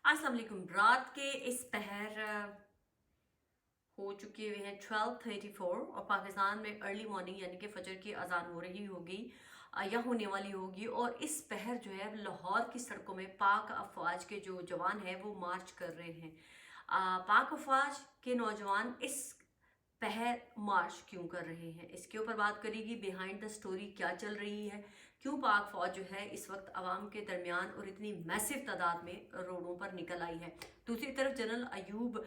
अस्सलाम वालेकुम। रात के इस पहर हो चुके हुए हैं 12:34 और पाकिस्तान में अर्ली मॉर्निंग यानी कि फजर की अजान हो रही होगी या होने वाली होगी। और इस पहर जो है लाहौर की सड़कों में पाक अफवाज के जो जवान हैं वो मार्च कर रहे हैं। पाक अफवाज के नौजवान इस पहर मार्च क्यों कर रहे हैं, इसके ऊपर बात करेगी। बिहाइंड द स्टोरी क्या चल रही है, क्यों पाक फौज जो है इस वक्त आवाम के दरमियान और इतनी मैसिव तादाद में रोडों पर निकल आई है। दूसरी तरफ जनरल अयूब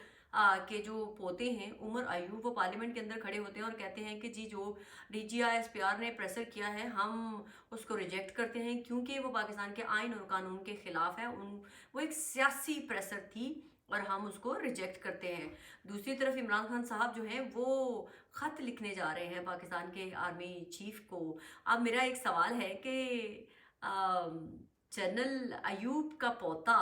के जो पोते हैं उमर अयूब, वो पार्लियामेंट के अंदर खड़े होते हैं और कहते हैं कि जी जो DGISPR ने प्रेशर किया है हम उसको रिजेक्ट करते हैं क्योंकि वो पाकिस्तान के आइन और कानून के खिलाफ है। वो एक सियासी प्रेशर थी और हम उसको रिजेक्ट करते हैं। दूसरी तरफ इमरान खान साहब जो हैं वो ख़त लिखने जा रहे हैं पाकिस्तान के आर्मी चीफ को। अब मेरा एक सवाल है कि जनरल अयूब का पोता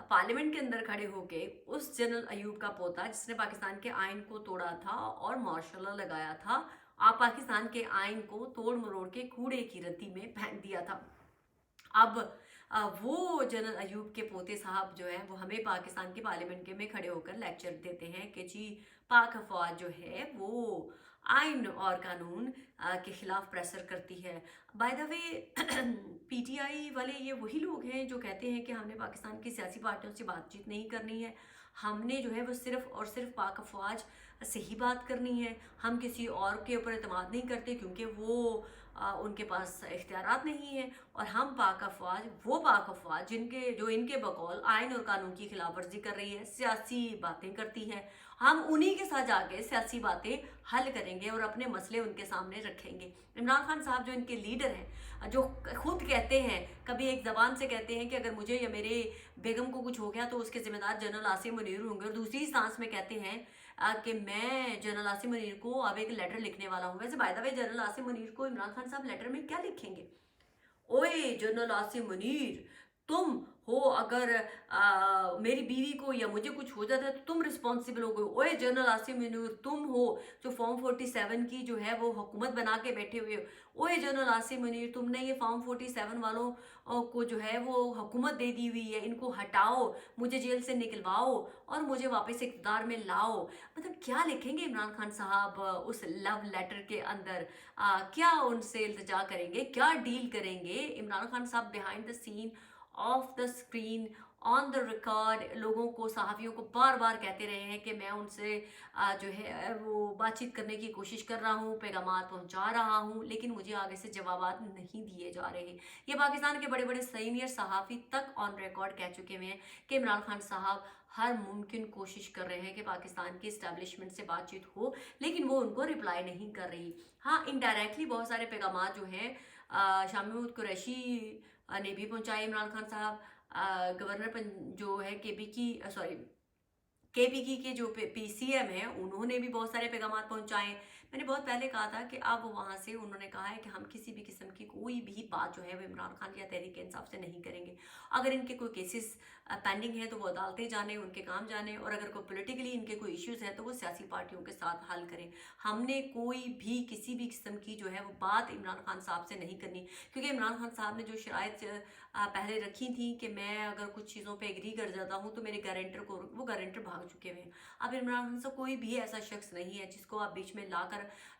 पार्लियामेंट के अंदर खड़े होके उस जनरल अयूब का पोता जिसने पाकिस्तान के आइन को तोड़ा था और मार्शल लॉ लगाया था, आप पाकिस्तान के आइन को तोड़ मरोड़ के कूड़े की रत्ती में फेंक दिया था। अब वो जनरल अयूब के पोते साहब जो है वो हमें पाकिस्तान के पार्लियामेंट के में खड़े होकर लेक्चर देते हैं कि जी पाक अफवाज जो है वो आइन और कानून के खिलाफ प्रेशर करती है। बाय द वे PTI वाले ये वही लोग हैं जो कहते हैं कि हमने पाकिस्तान की सियासी पार्टियों से बातचीत नहीं करनी है, हमने जो है वो सिर्फ और सिर्फ पाक अफवाज से ही बात करनी है, हम किसी और के ऊपर एतमाद नहीं करते क्योंकि वो उनके पास इख्तियारात नहीं है। और हम पाक अफवाज, वो पाक अफवाज जो इनके बकौल आइन और कानून की खिलाफ वर्जी कर रही है, सियासी बातें करती है, हम उन्हीं के साथ जाके सियासी बातें हल करेंगे और अपने मसले उनके सामने रखेंगे। इमरान खान साहब जो इनके लीडर हैं, जो खुद कहते हैं, कभी एक जबान से कहते हैं कि अगर मुझे या मेरे बेगम को कुछ हो गया तो उसके जिम्मेदार जनरल आसिम मुनीर होंगे, और दूसरी सांस में कहते हैं कि मैं जनरल आसिम मुनीर को अब एक लेटर लिखने वाला हूँ। वैसे bye the way general Asim Munir को इमरान खान साहब लेटर में क्या लिखेंगे? ओए जनरल आसिम मुनीर, तुम हो अगर मेरी बीवी को या मुझे कुछ हो जाता है तो तुम रिस्पॉन्सिबल हो गए। ओए जनरल आसिम मुनीर, तुम हो जो फॉर्म 47 की जो है वो हुकूमत बना के बैठे हुए हो। ओए जनरल आसिम मुनीर, तुमने ये फॉर्म 47 वालों को जो है वो हुकूमत दे दी हुई है, इनको हटाओ, मुझे जेल से निकलवाओ और मुझे वापस इक़्तिदार में लाओ। मतलब क्या लिखेंगे इमरान खान साहब उस लव लेटर के अंदर? क्या उनसे इल्तिजा करेंगे, क्या डील करेंगे? इमरान खान साहब behind the scene, off the screen, on the record लोगों को, सहाफ़ियों को बार बार कहते रहे हैं कि मैं उनसे जो है वो बातचीत करने की कोशिश कर रहा हूँ, पैगामात पहुँचा रहा हूँ, लेकिन मुझे आगे से जवाबात नहीं दिए जा रहे। ये पाकिस्तान के बड़े बड़े सीनियर सहाफ़ी तक ऑन रिकॉर्ड कह चुके हुए हैं कि इमरान खान साहब हर मुमकिन कोशिश कर रहे हैं कि पाकिस्तान की इस्टेब्लिशमेंट से बातचीत हो, लेकिन वो उनको रिप्लाई नहीं कर रही। हाँ, इनडायरेक्टली बहुत सारे पैगामात जो हैं शाह महमूद कुरैशी ने भी पहुंचाए इमरान खान साहब। गवर्नर जो है KPK के जो PCM हैं उन्होंने भी बहुत सारे पैगाम पहुंचाए। मैंने बहुत पहले कहा था कि अब वहाँ से उन्होंने कहा है कि हम किसी भी किस्म की कोई भी बात जो है वो इमरान खान या तहरीक इंसाफ से नहीं करेंगे। अगर इनके कोई केसेस पेंडिंग है तो वो अदालतें जाने, उनके काम जाने, और अगर कोई पॉलिटिकली इनके कोई इश्यूज हैं तो वो सियासी पार्टियों के साथ हल करें। हमने कोई भी किसी भी किस्म की जो है वो बात इमरान खान साहब से नहीं करनी, क्योंकि इमरान खान साहब ने जो शराइत पहले रखी थी कि मैं अगर कुछ चीज़ों पे एग्री कर जाता हूँ तो मेरे गारंटर को, वो गारंटर भाग चुके हुए हैं। अब इमरान खान साहब कोई भी ऐसा शख्स नहीं है जिसको आप बीच में लाकर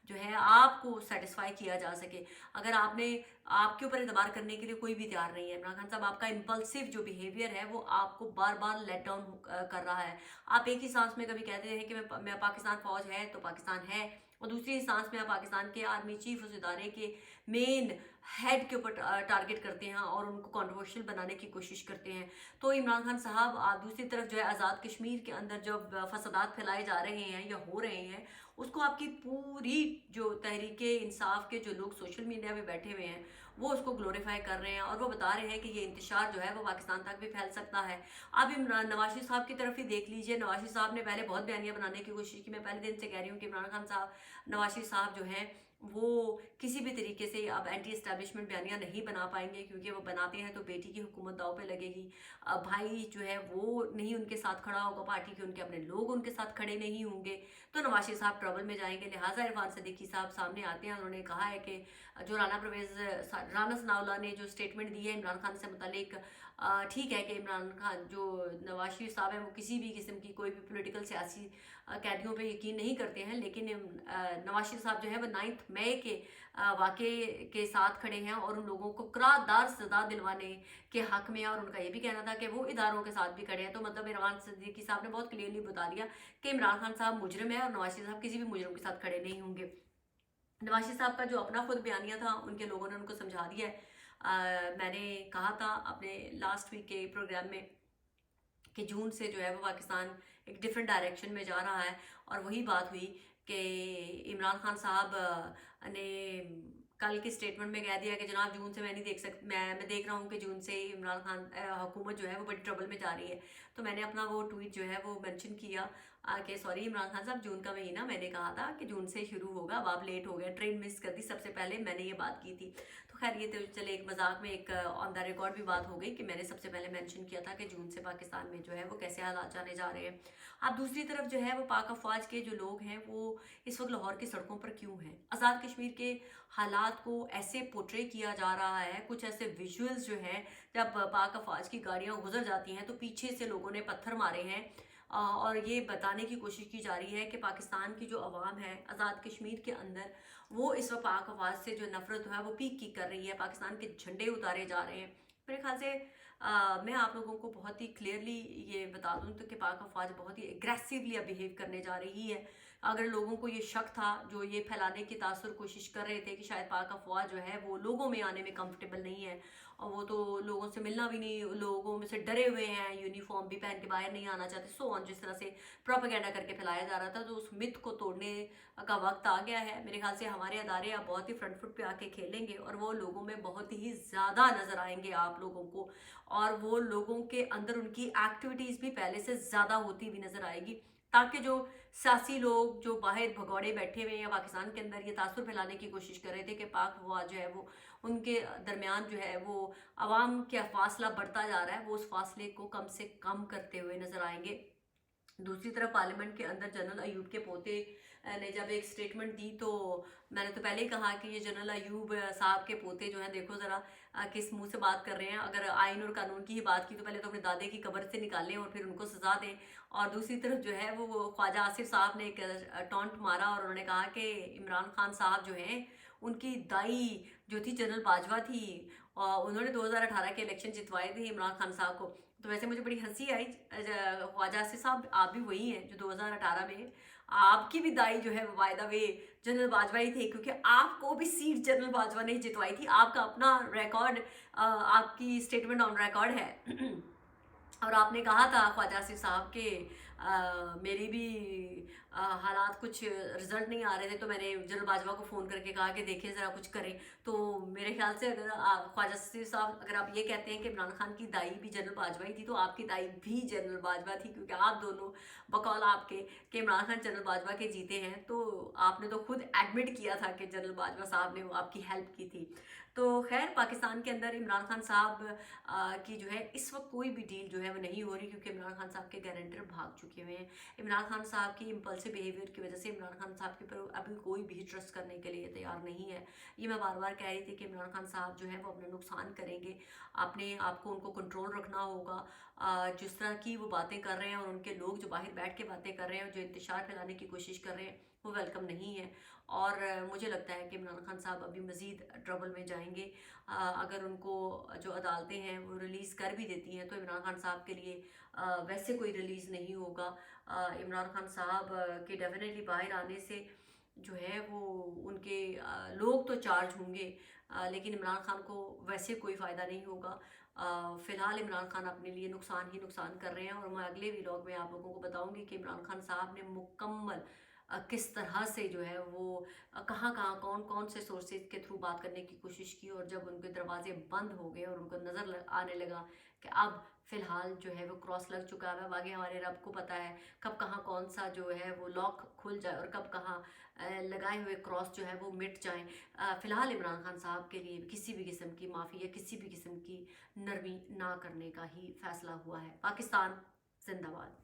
जो है आपको सेटिस्फाई किया जा सके। अगर आपके ऊपर एतबार करने के लिए कोई भी तैयार नहीं है। इमरान खान साहब आपका इम्पल्सिव जो बिहेवियर है वो आपको बार बार लेट डाउन कर रहा है। आप एक ही सांस में कभी कहते हैं कि मैं पाकिस्तान फौज है तो पाकिस्तान है, और दूसरी सांस में आप पाकिस्तान के आर्मी चीफ उस इदारे के मेन हेड के ऊपर टारगेट करते हैं और उनको कॉन्ट्रोवर्शियल बनाने की कोशिश करते हैं। तो इमरान खान साहब दूसरी तरफ जो है आज़ाद कश्मीर के अंदर जब फसादात फैलाए जा रहे हैं या हो रहे हैं, उसको आपकी पूरी जो तहरीक इंसाफ के जो लोग सोशल मीडिया पे बैठे हुए हैं वो उसको ग्लोरीफाई कर रहे हैं और वो बता रहे हैं कि ये इंतशार जो है वो पाकिस्तान तक भी फैल सकता है। अब इमरान नवाज शरीफ साहब की तरफ ही देख लीजिए। नवाज शरीफ साहब ने पहले बहुत बयानियां बनाने की कोशिश की। मैं पहले दिन से कह रही हूँ कि इमरान खान साहब, नवाज शरीफ साहब जो हैं वो किसी भी तरीके से अब एंटी एस्टेब्लिशमेंट बयानियां नहीं बना पाएंगे, क्योंकि वो बनाते हैं तो बेटी की हुकूमत दाव पे लगेगी। भाई जो है वो नहीं उनके साथ खड़ा होगा, पार्टी के उनके अपने लोग उनके साथ खड़े नहीं होंगे, तो नवाज शरीफ साहब ट्रबल में जाएंगे। लिहाजा इरफान सदीकी साहब सामने आते हैं, उन्होंने कहा है कि जो राना सनाउल्लाह ने जो स्टेटमेंट दी है इमरान खान से मुतालिक ठीक है कि इमरान खान जो नवाज शरीफ साहब हैं वो किसी भी किस्म की कोई भी पॉलिटिकल सियासी कैदियों पे यकीन नहीं करते हैं, लेकिन नवाज शरीफ साहब जो है वो 9 मई के वाक़े के साथ खड़े हैं और उन लोगों को करारदार सज़ा दिलवाने के हक़ में है। और उनका ये भी कहना था कि वो इदारों के साथ भी खड़े हैं। तो मतलब इरफान सिद्दीकी साहब ने बहुत क्लियरली बता दिया कि इमरान खान साहब मुजरिम है और नवाज शरीफ साहब किसी भी मुजरिम के साथ खड़े नहीं होंगे। नवाज शरीफ साहब का जो अपना खुद बयानिया था, उनके लोगों ने उनको समझा दिया है। मैंने कहा था अपने लास्ट वीक के प्रोग्राम में कि जून से जो है वो पाकिस्तान एक डिफरेंट डायरेक्शन में जा रहा है, और वही बात हुई कि इमरान खान साहब ने कल की स्टेटमेंट में कह दिया कि जनाब जून से मैं नहीं देख सकती, मैं देख रहा हूँ कि जून से इमरान खान हुकूमत जो है वो बड़ी ट्रबल में जा रही है। तो मैंने अपना वो ट्वीट जो है वो मेंशन किया कि सॉरी इमरान खान साहब, जून का महीना मैंने कहा था कि जून से शुरू होगा, अब आप लेट हो गए, ट्रेन मिस कर दी, सबसे पहले मैंने ये बात की थी। तो खैर ये तो चले एक मजाक में एक ऑन द रिकॉर्ड भी बात हो गई कि मैंने सबसे पहले मेंशन किया था कि जून से पाकिस्तान में जो है वो कैसे हालात जाने जा रहे हैं। अब दूसरी तरफ जो है वो पाक अफवाज के जो लोग हैं वो इस वक्त लाहौर की सड़कों पर क्यों हैं? आज़ाद कश्मीर के हालात को ऐसे पोर्ट्रे किया जा रहा है, कुछ ऐसे विजुअल्स जो हैं जब पाक अफवाज की गाड़ियां गुजर जाती हैं तो पीछे से लोगों ने पत्थर मारे हैं, और ये बताने की कोशिश की जा रही है कि पाकिस्तान की जो अवाम है आज़ाद कश्मीर के अंदर, वो इस वक्त पाक अफवाज से जो नफरत है वो पीक की कर रही है, पाकिस्तान के झंडे उतारे जा रहे हैं। मेरे ख्याल से मैं आप लोगों को बहुत ही क्लियरली ये बता दूं तो कि पाक अफवाज बहुत ही एग्रेसिवली अब बिहेव करने जा रही है। अगर लोगों को ये शक था, जो ये फैलाने की तासुर कोशिश कर रहे थे कि शायद पाक अफवाज जो है वो लोगों में आने में कंफर्टेबल नहीं है और वो तो लोगों से मिलना भी नहीं, लोगों में से डरे हुए हैं, यूनिफॉर्म भी पहन के बाहर नहीं आना चाहते, सो ऑन, जिस तरह से प्रोपेगेंडा करके फैलाया जा रहा था, तो उस मिथ को तोड़ने का वक्त आ गया है। मेरे ख्याल से हमारे अदारे अब बहुत ही फ्रंट फुट पे आके खेलेंगे और वो लोगों में बहुत ही ज़्यादा नज़र आएंगे आप लोगों को, और वो लोगों के अंदर उनकी एक्टिविटीज़ भी पहले से ज़्यादा होती हुई नज़र आएगी, ताकि जो सियासी लोग जो बाहर भगौड़े बैठे हुए हैं या पाकिस्तान के अंदर ये तासुर फैलाने की कोशिश कर रहे थे कि पाक अफवाह जो है वो उनके दरमियान जो है वो अवाम का फासला बढ़ता जा रहा है, वो उस फासले को कम से कम करते हुए नजर आएंगे। दूसरी तरफ पार्लियामेंट के अंदर जनरल अयूब के पोते ने जब एक स्टेटमेंट दी, तो मैंने तो पहले ही कहा कि ये जनरल अयूब साहब के पोते जो हैं, देखो ज़रा किस मुंह से बात कर रहे हैं। अगर आइन और कानून की ही बात की तो पहले तो अपने दादे की कब्र से निकालें और फिर उनको सजा दें। और दूसरी तरफ जो है वो ख्वाजा आसिफ साहब ने एक टॉन्ट मारा और उन्होंने कहा कि इमरान खान साहब जो हैं उनकी दाई जो थी जनरल बाजवा थी, और उन्होंने 2018 के इलेक्शन जितवाए थे इमरान खान साहब को। तो वैसे मुझे बड़ी हंसी आई, ख्वाजा आसिफ साहब आप भी वही हैं जो 2018 में आपकी भी दाई जो है वो by the way general Bajwa ही थे, क्योंकि आपको भी सीट जनरल बाजवा ने जितवाई थी। आपका अपना रिकॉर्ड, आपकी स्टेटमेंट ऑन रिकॉर्ड है और आपने कहा था ख्वाजा आसिफ साहब के मेरी भी हालात कुछ रिजल्ट नहीं आ रहे थे, तो मैंने जनरल बाजवा को फ़ोन करके कहा कि देखिए ज़रा कुछ करें। तो मेरे ख्याल से अगर ख्वाजा आसिफ साहब अगर आप ये कहते हैं कि इमरान खान की दाई भी जनरल बाजवा ही थी, तो आपकी दाई भी जनरल बाजवा थी, क्योंकि आप दोनों बकौल आपके कि इमरान खान जनरल बाजवा के जीते हैं। तो आपने तो खुद एडमिट किया था कि जनरल बाजवा साहब ने वो आपकी हेल्प की थी। तो खैर पाकिस्तान के अंदर इमरान खान साहब की जो है इस वक्त कोई भी डील जो है वो नहीं हो रही, क्योंकि इमरान खान साहब के गारंटर भाग चुके हुए हैं। इमरान खान साहब की इम्पल्सिव बिहेवियर की वजह से इमरान खान साहब के ऊपर अभी कोई भी ट्रस्ट करने के लिए तैयार नहीं है। ये मैं बार बार कह रही थी कि इमरान खान साहब जो है वो अपना नुकसान करेंगे, अपने आप को उनको कंट्रोल रखना होगा। जिस तरह की वो बातें कर रहे हैं और उनके लोग जो बाहर बैठ के बातें कर रहे हैं और जो इंतशार फैलाने की कोशिश कर रहे हैं वो वेलकम नहीं है। और मुझे लगता है कि इमरान खान साहब अभी मज़ीद ट्रबल में जाएंगे। अगर उनको जो अदालतें हैं वो रिलीज़ कर भी देती हैं तो इमरान खान साहब के लिए वैसे कोई रिलीज़ नहीं होगा। इमरान खान साहब के डेफिनेटली बाहर आने से जो है वो उनके लोग तो चार्ज होंगे, लेकिन इमरान खान को वैसे कोई फ़ायदा नहीं होगा। फ़िलहाल इमरान खान अपने लिए नुकसान ही नुकसान कर रहे हैं, और मैं अगले व्लॉग में आप लोगों को बताऊंगी कि इमरान खान साहब ने मुकम्मल किस तरह से जो है वो कहाँ कहाँ कौन कौन से सोर्सेज के थ्रू बात करने की कोशिश की, और जब उनके दरवाजे बंद हो गए और उनको नज़र आने लगा कि अब फ़िलहाल जो है वो क्रॉस लग चुका है। आगे हमारे रब को पता है कब कहाँ कौन सा जो है वो लॉक खुल जाए और कब कहाँ लगाए हुए क्रॉस जो है वो मिट जाएं। फ़िलहाल इमरान खान साहब के लिए किसी भी किस्म की माफ़ी या किसी भी किस्म की नरमी ना करने का ही फैसला हुआ है। पाकिस्तान जिंदाबाद।